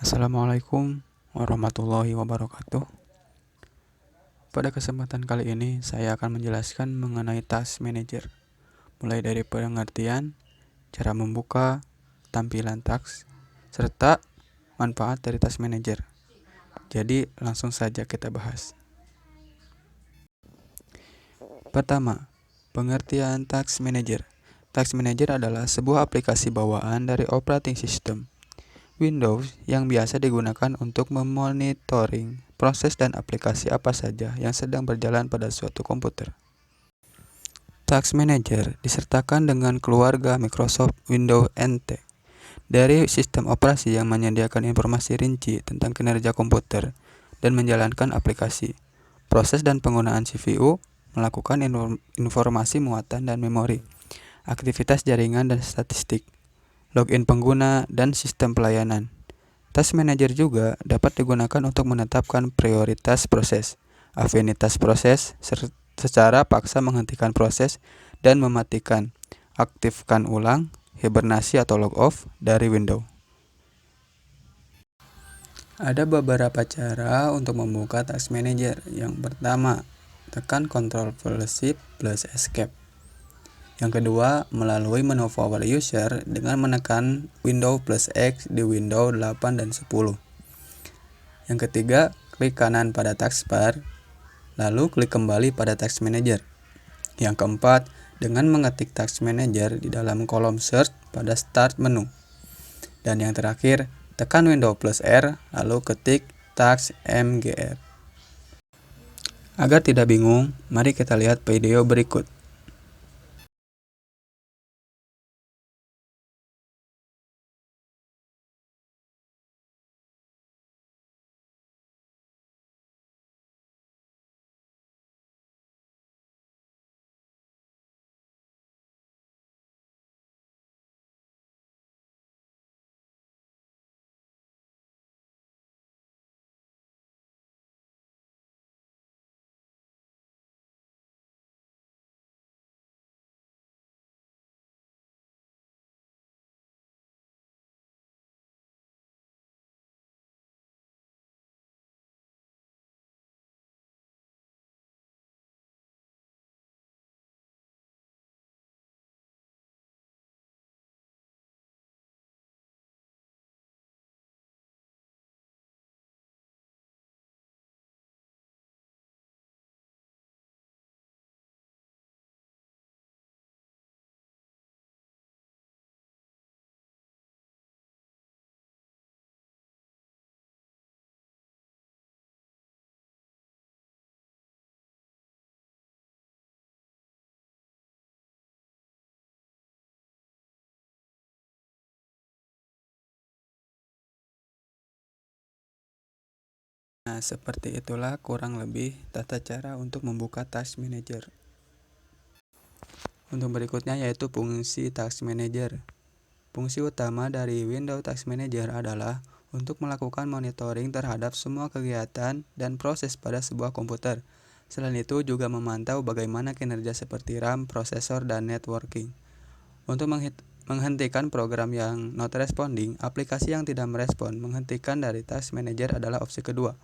Assalamualaikum warahmatullahi wabarakatuh. Pada kesempatan kali ini, saya akan menjelaskan mengenai Task Manager, mulai dari pengertian, cara membuka, tampilan task, serta manfaat dari Task Manager. Jadi, langsung saja kita bahas. Pertama, pengertian Task Manager. Task Manager adalah sebuah aplikasi bawaan dari operating system Windows yang biasa digunakan untuk memonitoring proses dan aplikasi apa saja yang sedang berjalan pada suatu komputer. Task Manager disertakan dengan keluarga Microsoft Windows NT dari sistem operasi yang menyediakan informasi rinci tentang kinerja komputer dan menjalankan aplikasi, proses dan penggunaan CPU, melakukan informasi muatan dan memori, aktivitas jaringan dan statistik, login pengguna, dan sistem pelayanan. Task Manager juga dapat digunakan untuk menetapkan prioritas proses, afinitas proses, secara paksa menghentikan proses, dan mematikan, aktifkan ulang, hibernasi atau log off dari window. Ada beberapa cara untuk membuka Task Manager. Yang pertama, tekan Ctrl plus Shift plus Escape. Yang kedua, melalui menu Power User dengan menekan Windows plus X di Windows 8 dan 10. Yang ketiga, klik kanan pada taskbar, lalu klik kembali pada Task Manager. Yang keempat, dengan mengetik Task Manager di dalam kolom Search pada Start menu. Dan yang terakhir, tekan Windows plus R, lalu ketik Task MGR. Agar tidak bingung, mari kita lihat video berikut. Nah, seperti itulah kurang lebih tata cara untuk membuka Task Manager. Untuk berikutnya yaitu fungsi Task Manager. Fungsi utama dari Windows Task Manager adalah untuk melakukan monitoring terhadap semua kegiatan dan proses pada sebuah komputer. Selain itu juga memantau bagaimana kinerja seperti RAM, prosesor, dan networking. Untuk menghentikan program yang not responding, aplikasi yang tidak merespon, menghentikan dari Task Manager adalah opsi kedua.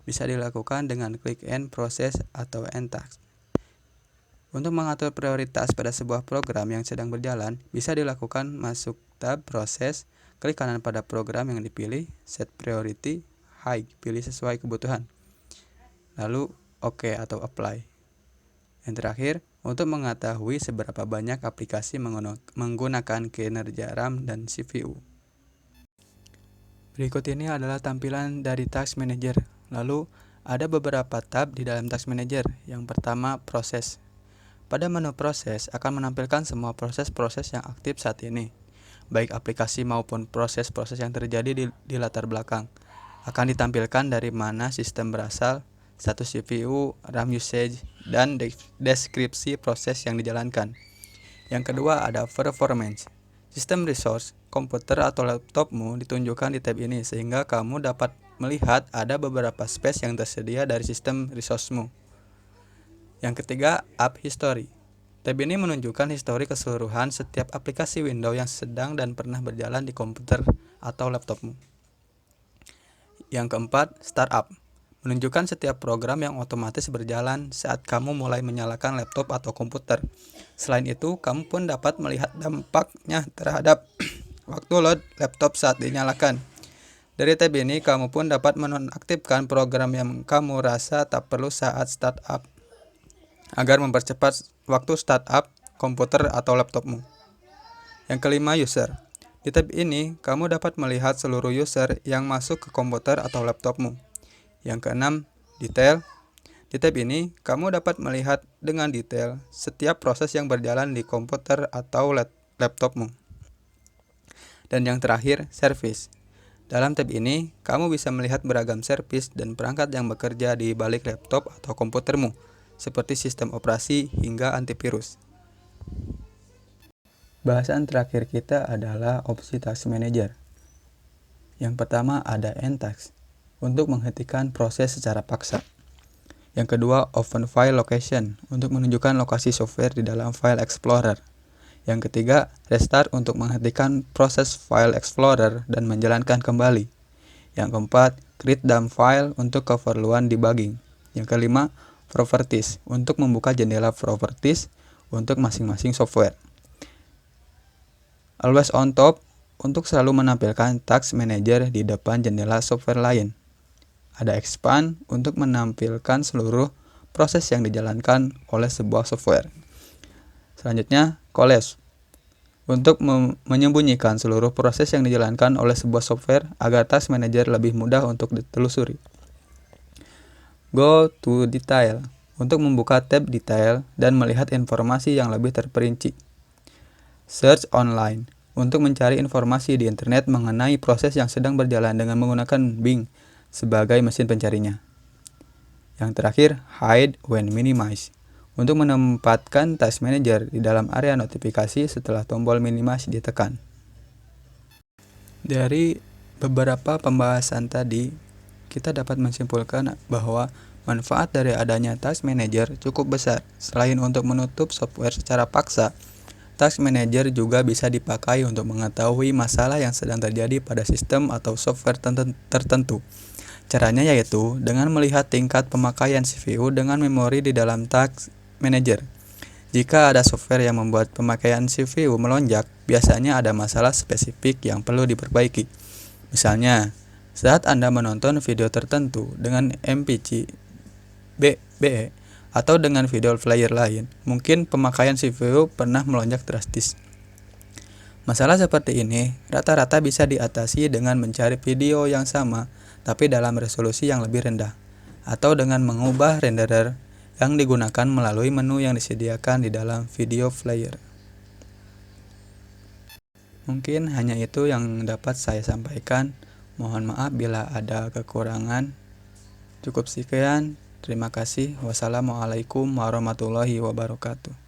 Bisa dilakukan dengan klik End Process atau End Task. Untuk mengatur prioritas pada sebuah program yang sedang berjalan, bisa dilakukan masuk tab Proses, klik kanan pada program yang dipilih, Set Priority, High, pilih sesuai kebutuhan, lalu OK atau Apply. Yang terakhir, untuk mengetahui seberapa banyak aplikasi menggunakan kinerja RAM dan CPU. Berikut ini adalah tampilan dari Task Manager. Lalu, ada beberapa tab di dalam Task Manager. Yang pertama, Proses. Pada menu Proses akan menampilkan semua proses-proses yang aktif saat ini, baik aplikasi maupun proses-proses yang terjadi di latar belakang. Akan ditampilkan dari mana sistem berasal, status CPU, RAM usage, dan deskripsi proses yang dijalankan. Yang kedua ada Performance. Sistem resource, komputer atau laptopmu ditunjukkan di tab ini sehingga kamu dapat melihat ada beberapa space yang tersedia dari sistem resourcemu. Yang ketiga, App History. Tab ini menunjukkan histori keseluruhan setiap aplikasi Windows yang sedang dan pernah berjalan di komputer atau laptopmu. Yang keempat, startup. Menunjukkan setiap program yang otomatis berjalan saat kamu mulai menyalakan laptop atau komputer. Selain itu, kamu pun dapat melihat dampaknya terhadap waktu load laptop saat dinyalakan. Dari tab ini, kamu pun dapat menonaktifkan program yang kamu rasa tak perlu saat startup agar mempercepat waktu startup komputer atau laptopmu. Yang kelima, user. Di tab ini, kamu dapat melihat seluruh user yang masuk ke komputer atau laptopmu. Yang keenam, detail. Di tab ini, kamu dapat melihat dengan detail setiap proses yang berjalan di komputer atau laptopmu. Dan yang terakhir, service. Dalam tab ini, kamu bisa melihat beragam service dan perangkat yang bekerja di balik laptop atau komputermu, seperti sistem operasi hingga antivirus. Bahasan terakhir kita adalah opsi Task Manager. Yang pertama ada End Task, untuk menghentikan proses secara paksa. Yang kedua, Open File Location, untuk menunjukkan lokasi software di dalam File Explorer. Yang ketiga, Restart, untuk menghentikan proses File Explorer dan menjalankan kembali. Yang keempat, Create Dump File, untuk keperluan debugging. Yang kelima, Properties, untuk membuka jendela properties untuk masing-masing software. Always on top, untuk selalu menampilkan Task Manager di depan jendela software lain. Ada Expand, untuk menampilkan seluruh proses yang dijalankan oleh sebuah software. Selanjutnya, Collapse, untuk menyembunyikan seluruh proses yang dijalankan oleh sebuah software agar Task Manager lebih mudah untuk ditelusuri. Go to Detail, untuk membuka tab detail dan melihat informasi yang lebih terperinci. Search Online, untuk mencari informasi di internet mengenai proses yang sedang berjalan dengan menggunakan Bing sebagai mesin pencarinya. Yang terakhir, Hide when minimize, untuk menempatkan Task Manager di dalam area notifikasi setelah tombol minimize ditekan. Dari beberapa pembahasan tadi, kita dapat menyimpulkan bahwa manfaat dari adanya Task Manager cukup besar. Selain untuk menutup software secara paksa, Task Manager juga bisa dipakai untuk mengetahui masalah yang sedang terjadi pada sistem atau software tertentu. Caranya yaitu dengan melihat tingkat pemakaian CPU dengan memori di dalam Task Manager. Jika ada software yang membuat pemakaian CPU melonjak, biasanya ada masalah spesifik yang perlu diperbaiki. Misalnya, saat Anda menonton video tertentu dengan MPG-BE atau dengan video player lain, mungkin pemakaian CPU pernah melonjak drastis. Masalah seperti ini rata-rata bisa diatasi dengan mencari video yang sama tapi dalam resolusi yang lebih rendah, atau dengan mengubah renderer yang digunakan melalui menu yang disediakan di dalam video player. Mungkin hanya itu yang dapat saya sampaikan. Mohon maaf bila ada kekurangan. Cukup sekian. Terima kasih. Wassalamualaikum warahmatullahi wabarakatuh.